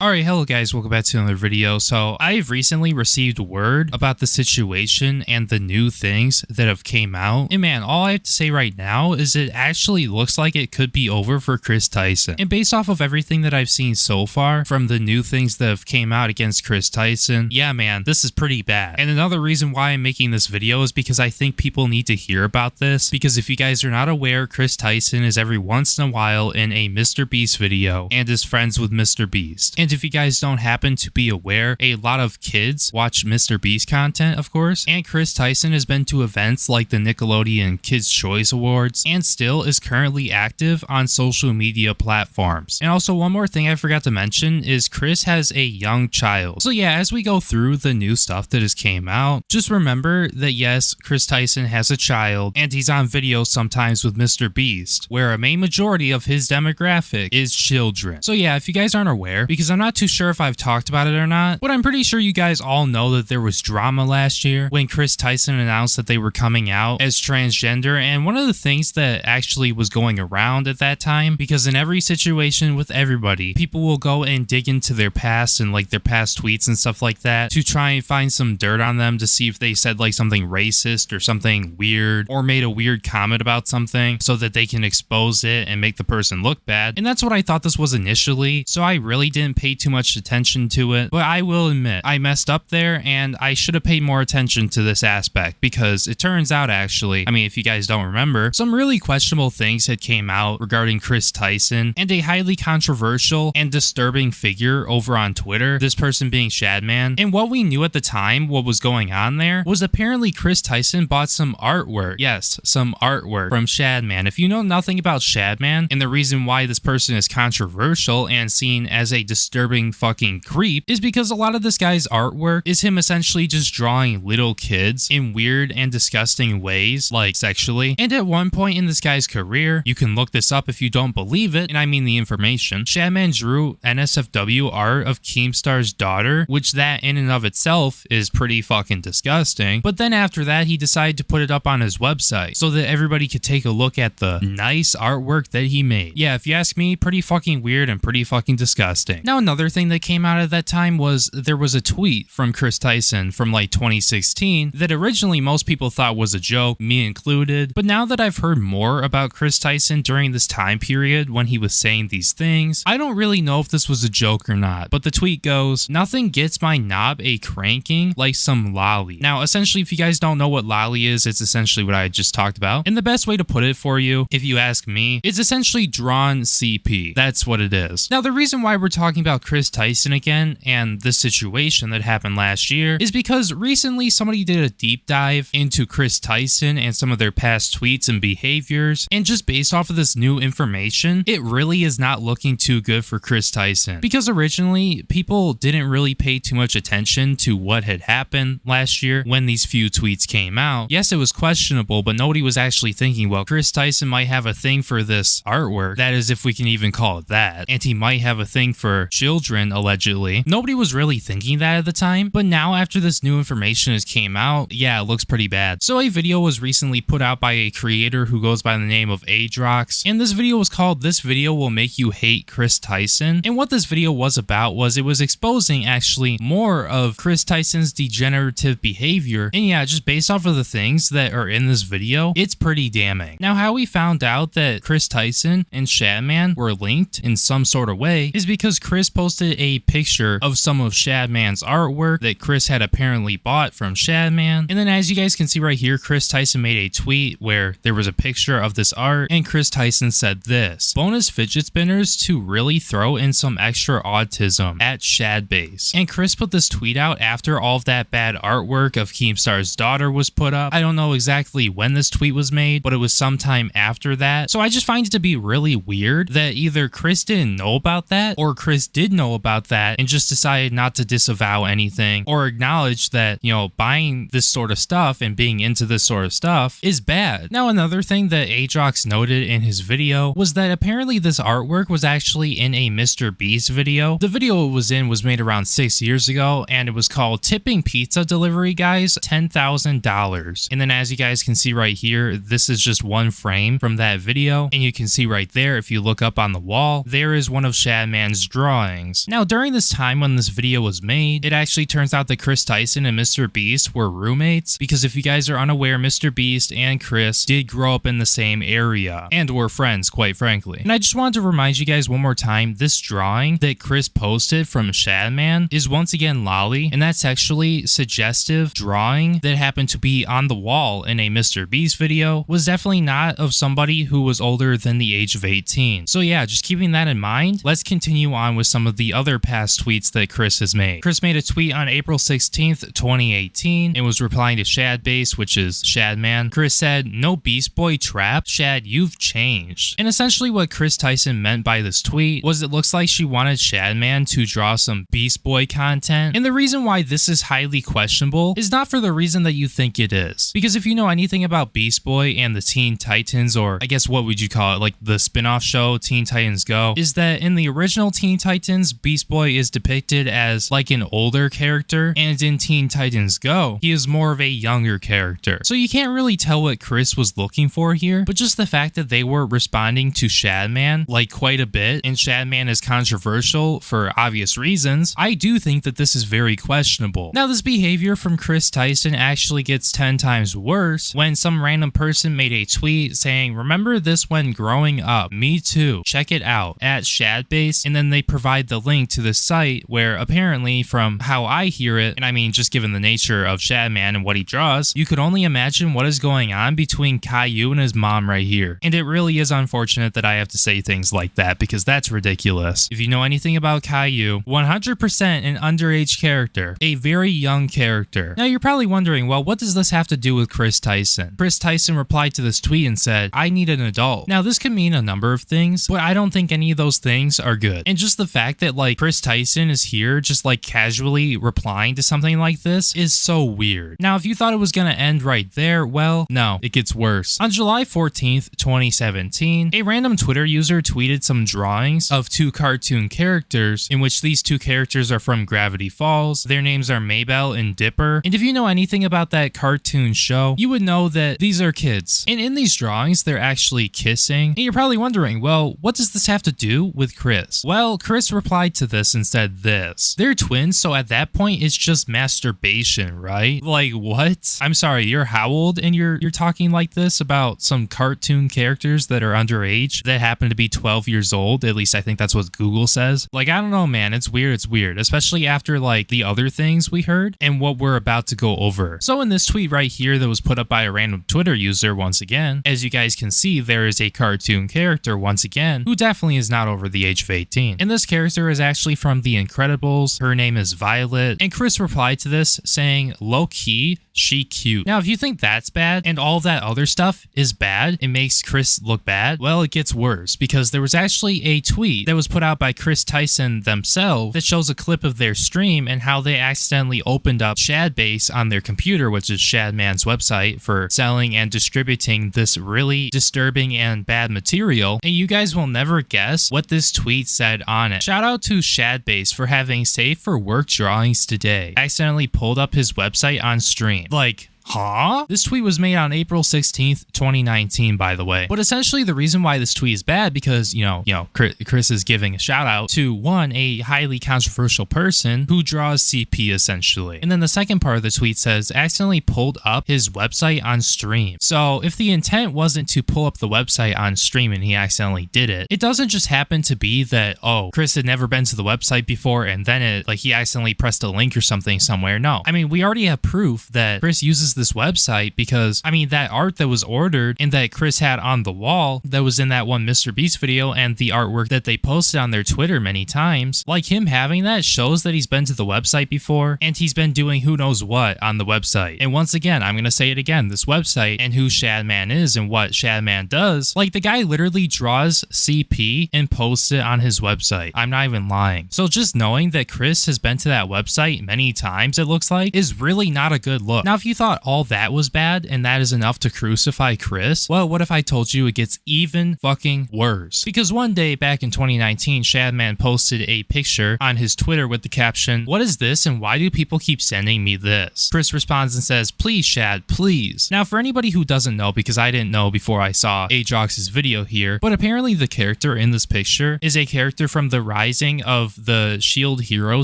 Alright, hello guys, welcome back to another video. So I've recently received word about the situation and the new things that have came out. And man, all I have to say right now is it actually looks like it could be over for Chris Tyson. And based off of everything that I've seen so far from the new things that have came out against Chris Tyson, yeah man, this is pretty bad. And another reason why I'm making this video is because I think people need to hear about this. Because if you guys are not aware, Chris Tyson is every once in a while in a MrBeast video and is friends with MrBeast. And if you guys don't happen to be aware, a lot of kids watch MrBeast content, of course, and Chris Tyson has been to events like the Nickelodeon Kids' Choice Awards and still is currently active on social media platforms. And also one more thing I forgot to mention is Chris has a young child. So yeah, as we go through the new stuff that has came out, just remember that yes, Chris Tyson has a child and he's on video sometimes with MrBeast, where a main majority of his demographic is children. So yeah, if you guys aren't aware, because I'm not too sure if I've talked about it or not, but I'm pretty sure you guys all know that there was drama last year when Chris Tyson announced that they were coming out as transgender. And one of the things that actually was going around at that time, because in every situation with everybody, people will go and dig into their past and like their past tweets and stuff like that to try and find some dirt on them to see if they said like something racist or something weird or made a weird comment about something so that they can expose it and make the person look bad. And that's what I thought this was initially, so I really didn't pay too much attention to it, but I will admit I messed up there and I should have paid more attention to this aspect, because it turns out actually, I mean, if you guys don't remember, some really questionable things had came out regarding Chris Tyson and a highly controversial and disturbing figure over on Twitter, this person being Shadman. And what we knew at the time, what was going on there, was apparently Chris Tyson bought some artwork. Yes, some artwork from Shadman. If you know nothing about Shadman and the reason why this person is controversial and seen as a disturbing fucking creep is because a lot of this guy's artwork is him essentially just drawing little kids in weird and disgusting ways, like sexually. And at one point in this guy's career, you can look this up if you don't believe it, and I mean the information, Shadman drew NSFW art of Keemstar's daughter, which that in and of itself is pretty fucking disgusting. But then after that, he decided to put it up on his website so that everybody could take a look at the nice artwork that he made. Yeah, if you ask me, pretty fucking weird and pretty fucking disgusting. Now, another thing that came out at that time was there was a tweet from Chris Tyson from like 2016 that originally most people thought was a joke, me included. But now that I've heard more about Chris Tyson during this time period when he was saying these things, I don't really know if this was a joke or not. But the tweet goes, "Nothing gets my knob a cranking like some lolly." Now, essentially, if you guys don't know what lolly is, it's essentially what I just talked about. And the best way to put it for you, if you ask me, it's essentially drawn CP. That's what it is. Now, the reason why we're talking about Chris Tyson again and this situation that happened last year is because recently somebody did a deep dive into Chris Tyson and some of their past tweets and behaviors, and just based off of this new information, it really is not looking too good for Chris Tyson, because originally people didn't really pay too much attention to what had happened last year when these few tweets came out. Yes, it was questionable, but nobody was actually thinking, well, Chris Tyson might have a thing for this artwork, that is if we can even call it that, and he might have a thing for children, allegedly. Nobody was really thinking that at the time, but now after this new information has came out, yeah, it looks pretty bad. So a video was recently put out by a creator who goes by the name of Adrox, and this video was called "This Video Will Make You Hate Chris Tyson." And what this video was about was it was exposing actually more of Chris Tyson's degenerative behavior, and yeah, just based off of the things that are in this video, it's pretty damning. Now, how we found out that Chris Tyson and Shadman were linked in some sort of way is because Chris posted a picture of some of Shadman's artwork that Chris had apparently bought from Shadman. And then as you guys can see right here, Chris Tyson made a tweet where there was a picture of this art, and Chris Tyson said this: "Bonus fidget spinners to really throw in some extra autism at Shadbase." And Chris put this tweet out after all of that bad artwork of Keemstar's daughter was put up. I don't know exactly when this tweet was made, but it was sometime after that. So I just find it to be really weird that either Chris didn't know about that or Chris did know about that and just decided not to disavow anything or acknowledge that, you know, buying this sort of stuff and being into this sort of stuff is bad. Now, another thing that Adrox noted in his video was that apparently this artwork was actually in a MrBeast video. The video it was in was made around 6 years ago, and it was called "Tipping Pizza Delivery Guys $10,000. And then as you guys can see right here, this is just one frame from that video, and you can see right there, if you look up on the wall, there is one of Shadman's drawings. drawings. Now, during this time when this video was made, it actually turns out that Chris Tyson and MrBeast were roommates, because if you guys are unaware, MrBeast and Chris did grow up in the same area and were friends, quite frankly. And I just wanted to remind you guys one more time, this drawing that Chris posted from Shadman is once again lolly, and that's actually suggestive drawing that happened to be on the wall in a MrBeast video, was definitely not of somebody who was older than the age of 18. So yeah, just keeping that in mind, let's continue on with some of the other past tweets that Chris has made. Chris made a tweet on April 16th, 2018, and was replying to Shadbase, which is Shadman. Chris said, "No Beast Boy trap? Shad, you've changed." And essentially what Chris Tyson meant by this tweet was it looks like she wanted Shadman to draw some Beast Boy content. And the reason why this is highly questionable is not for the reason that you think it is. Because if you know anything about Beast Boy and the Teen Titans, or I guess what would you call it, like the spin-off show Teen Titans Go, is that in the original Teen Titans, Beast Boy is depicted as like an older character, and in Teen Titans Go, he is more of a younger character. So you can't really tell what Chris was looking for here, but just the fact that they were responding to Shadman like quite a bit, and Shadman is controversial for obvious reasons, I do think that this is very questionable. Now, this behavior from Chris Tyson actually gets 10 times worse when some random person made a tweet saying, "Remember this when growing up? Me too. Check it out," at Shadbase, and then they provide the link to the site where apparently, from how I hear it, and I mean just given the nature of Shadman and what he draws, you could only imagine what is going on between Caillou and his mom right here. And it really is unfortunate that I have to say things like that, because that's ridiculous. If you know anything about Caillou, 100% an underage character, a very young character. Now you're probably wondering, well, what does this have to do with Chris Tyson? Chris Tyson replied to this tweet and said, "I need an adult." Now this could mean a number of things, but I don't think any of those things are good. And just the fact that like Chris Tyson is here just like casually replying to something like this is so weird. Now if you thought it was gonna end right there, well, no, it gets worse. On July 14th, 2017, a random Twitter user tweeted some drawings of two cartoon characters in which these two characters are from Gravity Falls. Their names are Maybell and Dipper. And if you know anything about that cartoon show, you would know that these are kids. And in these drawings, they're actually kissing. And you're probably wondering, well, what does this have to do with Chris? Well, Chris replied to this and said this: "They're twins, so at that point, it's just masturbation, right?" Like, what? I'm sorry, you're how old and you're talking like this about some cartoon characters that are underage that happen to be 12 years old? At least I think that's what Google says. Like, I don't know, man. It's weird, especially after like the other things we heard and what we're about to go over. So in this tweet right here that was put up by a random Twitter user, once again, as you guys can see, there is a cartoon character once again who definitely is not over the age of 18. And this character is actually from The Incredibles. Her name is Violet. And Chris replied to this saying, "Low key, she cute." Now, if you think that's bad and all that other stuff is bad, it makes Chris look bad, well, it gets worse, because there was actually a tweet that was put out by Chris Tyson themselves that shows a clip of their stream and how they accidentally opened up Shadbase on their computer, which is Shadman's website for selling and distributing this really disturbing and bad material. And you guys will never guess what this tweet said on it. Shout out to Shadbase for having safe for work drawings today. I accidentally pulled up his website on stream. Like, huh? This tweet was made on April 16th, 2019, by the way. But essentially the reason why this tweet is bad, because, you know, Chris is giving a shout out to one, a highly controversial person who draws CP essentially. And then the second part of the tweet says, accidentally pulled up his website on stream. So if the intent wasn't to pull up the website on stream and he accidentally did it, it doesn't just happen to be that, oh, Chris had never been to the website before and then he accidentally pressed a link or something somewhere. No. I mean, we already have proof that Chris uses this website, because I mean that art that was ordered and that Chris had on the wall that was in that one MrBeast video, and the artwork that they posted on their Twitter many times, like him having that shows that he's been to the website before and he's been doing who knows what on the website. And once again, I'm gonna say it again, this website and who Shadman is and what Shadman does, like the guy literally draws CP and posts it on his website. I'm not even lying. So just knowing that Chris has been to that website many times, it looks like, is really not a good look. Now if you thought thought all that was bad and that is enough to crucify Chris? Well, what if I told you it gets even fucking worse? Because one day back in 2019, Shadman posted a picture on his Twitter with the caption, "What is this and why do people keep sending me this?" Chris responds and says, "Please, Shad, please." Now, for anybody who doesn't know, because I didn't know before I saw Ajox's video here, but apparently the character in this picture is a character from the Rising of the Shield Hero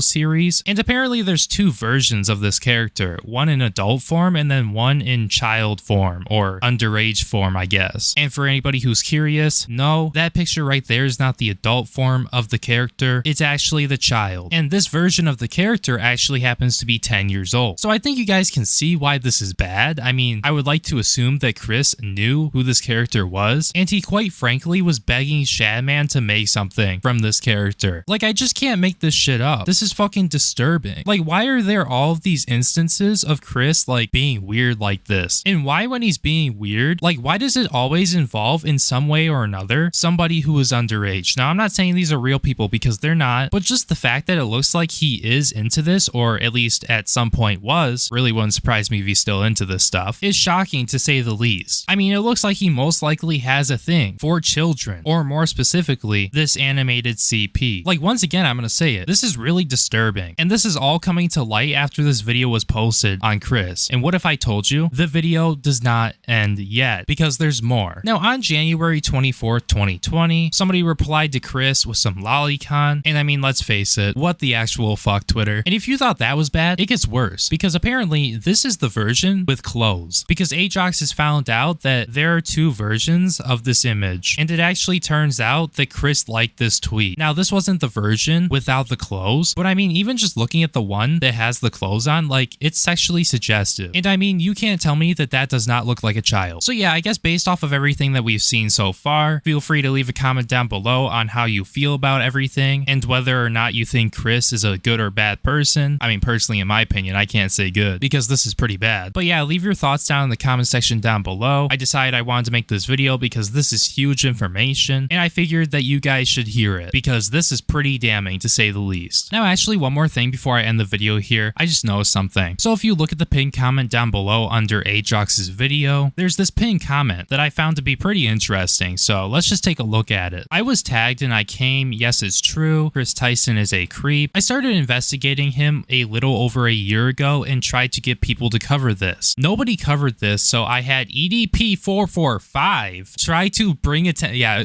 series, and apparently there's two versions of this character, one in adult form and then one in child form, or underage form, I guess. And for anybody who's curious, no, that picture right there is not the adult form of the character, it's actually the child. And this version of the character actually happens to be 10 years old. So I think you guys can see why this is bad. I mean, I would like to assume that Chris knew who this character was, and he quite frankly was begging Shadman to make something from this character. Like, I just can't make this shit up. This is fucking disturbing. Like, why are there all of these instances of Chris, like, being weird like this? And why, when he's being weird, like, why does it always involve in some way or another somebody who is underage? Now, I'm not saying these are real people because they're not, but just the fact that it looks like he is into this, or at least at some point was, really wouldn't surprise me if he's still into this stuff, is shocking to say the least. I mean, it looks like he most likely has a thing for children, or more specifically, this animated CP. Like, once again, I'm gonna say it, this is really disturbing, and this is all coming to light after this video was posted on Chris. And what if I told you the video does not end yet, because there's more. Now, on January 24th, 2020, somebody replied to Chris with some lolicon, and I mean, let's face it, what the actual fuck, Twitter. And if you thought that was bad, it gets worse, because apparently this is the version with clothes, because Ajox has found out that there are two versions of this image, and it actually turns out that Chris liked this tweet. Now, this wasn't the version without the clothes, but I mean, even just looking at the one that has the clothes on, like, it's sexually suggestive. And I mean, you can't tell me that that does not look like a child. So yeah, I guess based off of everything that we've seen so far, feel free to leave a comment down below on how you feel about everything and whether or not you think Chris is a good or bad person. I mean, personally, in my opinion, I can't say good because this is pretty bad. But yeah, leave your thoughts down in the comment section down below. I decided I wanted to make this video because this is huge information and I figured that you guys should hear it because this is pretty damning to say the least. Now, actually, one more thing before I end the video here, I just noticed something. So if you look at the pinned comment down below under Ajox's video, there's this pinned comment that I found to be pretty interesting. So let's just take a look at it. I was tagged and I came. Yes, it's true. Chris Tyson is a creep. I started investigating him a little over a year ago and tried to get people to cover this. Nobody covered this, so I had EDP445 try to bring it to, yeah.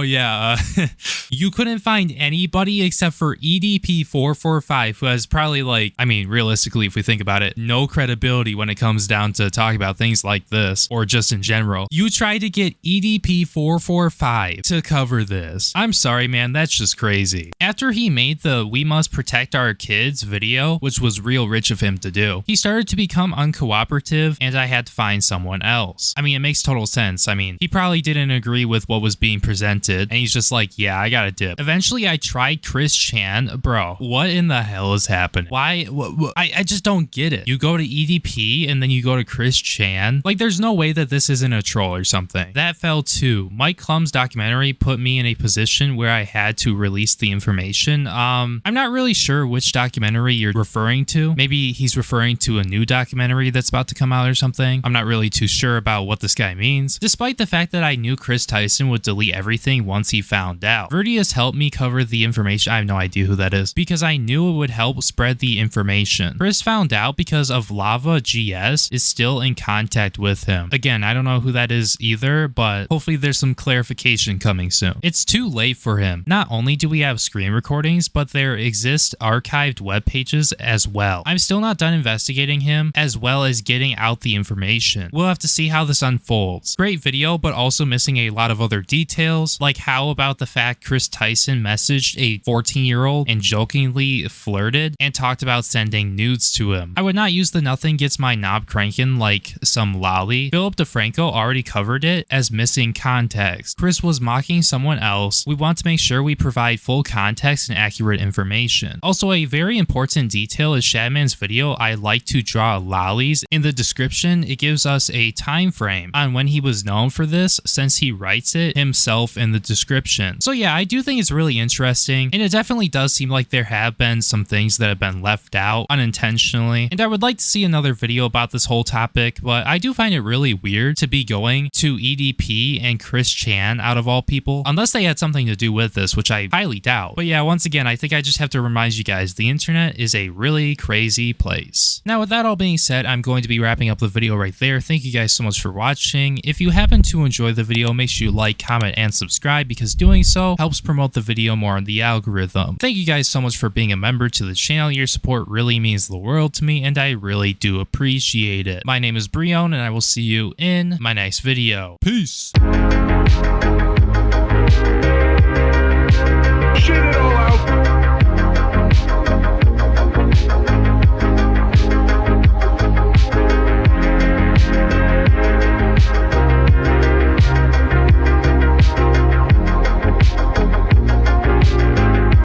Yeah. You couldn't find anybody except for EDP445 who has probably, like, I mean, realistically, if we think about it, no credibility when it comes down to talking about things like this or just in general. You tried to get EDP445 to cover this. I'm sorry, man, that's just crazy. After he made the "We Must Protect Our Kids" video, which was real rich of him to do, he started to become uncooperative and I had to find someone else. I mean, it makes total sense. I mean, he probably didn't agree with what was being presented and he's just like, yeah, I gotta dip. Eventually, I tried Chris Chan. Bro, what in the hell is happening? Why? I just don't get it. You go to EDP and then you go to Chris Chan. Like, there's no way that this isn't a troll or something. That fell too. Mike Klum's documentary put me in a position where I had to release the information. I'm not really sure which documentary you're referring to. Maybe he's referring to a new documentary that's about to come out or something. I'm not really too sure about what this guy means. Despite the fact that I knew Chris Tyson would delete everything once he found out, Verdius helped me cover the information. I have no idea who that is because I knew it would help spread the information. Chris found out because of Lava GS is still in contact with him. Again, I don't know who that is either, but hopefully there's some clarification coming soon. It's too late for him. Not only do we have screen recordings, but there exist archived web pages as well. I'm still not done investigating him, as well as getting out the information. We'll have to see how this unfolds. Great video, but also missing a lot of other details, like how about the fact Chris Tyson messaged a 14-year-old and jokingly flirted and talked about sending nudes to him. I would not use the "nothing gets my knob cranking" like some lolly. Philip DeFranco already covered it as missing context. Chris was mocking someone else. We want to make sure we provide full context and accurate information. Also, a very important detail is Shadman's video. I like to draw lollies. In the description, it gives us a time frame on when he was known for this, since he writes it himself in the description. So yeah, I do think it's really interesting, and it definitely does seem like there have been some things that have been left out, unintentionally, and I would like to see another video about this whole topic, but I do find it really weird to be going to EDP and Chris Chan out of all people, unless they had something to do with this, which I highly doubt. But yeah, once again, I think I just have to remind you guys, the internet is a really crazy place. Now, with that all being said, I'm going to be wrapping up the video right there. Thank you guys so much for watching. If you happen to enjoy the video, make sure you like, comment, and subscribe, because doing so helps promote the video more on the algorithm. Thank you guys so much for being a member to the channel. Your support really means the world to me, and I really do appreciate it. My name is Breone, and I will see you in my next video. Peace!